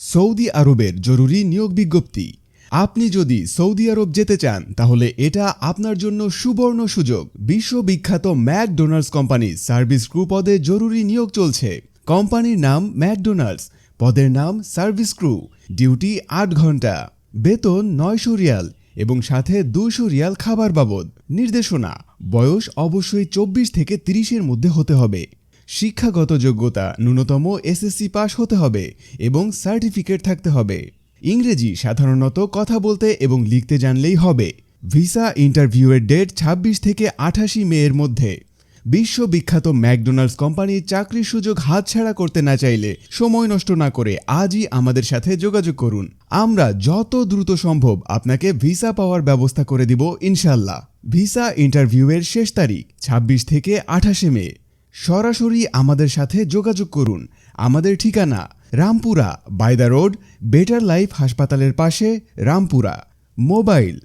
Saudi আরবের জরুরি নিয়োগ বিজ্ঞপ্তি। আপনি যদি সৌদি আরব যেতে চান তাহলে এটা আপনার জন্য সুবর্ণ সুযোগ। বিশ্ববিখ্যাত ম্যাকডোনাল্ডস কোম্পানি সার্ভিস ক্রু পদে জরুরি নিয়োগ চলছে। কোম্পানির নাম ম্যাকডোনাল্ডস, পদের নাম সার্ভিস ক্রু, ডিউটি 8 ঘন্টা, বেতন 900 রিয়াল এবং সাথে 200 রিয়াল খাবার বাবদ। নির্দেশনা: বয়স অবশ্যই 24 থেকে 30-এর মধ্যে হতে হবে। শিক্ষাগত যোগ্যতা: ন্যূনতম এসএসসি পাস হতে হবে এবং সার্টিফিকেট থাকতে হবে। ইংরেজি সাধারণত কথা বলতে এবং লিখতে জানলেই হবে। ভিসা ইন্টারভিউয়ের ডেট 26 থেকে 28 মে এর মধ্যে। বিশ্ববিখ্যাত ম্যাকডোনাল্ডস কোম্পানির চাকরির সুযোগ হাতছাড়া করতে না চাইলে সময় নষ্ট না করে আজই আমাদের সাথে যোগাযোগ করুন। আমরা যত দ্রুত সম্ভব আপনাকে ভিসা পাওয়ার ব্যবস্থা করে দিব ইনশাল্লাহ। ভিসা ইন্টারভিউয়ের শেষ তারিখ 26 থেকে 28 মে। সরাসরি আমাদের সাথে যোগাযোগ করুন। আমাদের ঠিকানা: Rampura, by the road, better life হাসপাতালের পাশে, রামপুরা। মোবাইল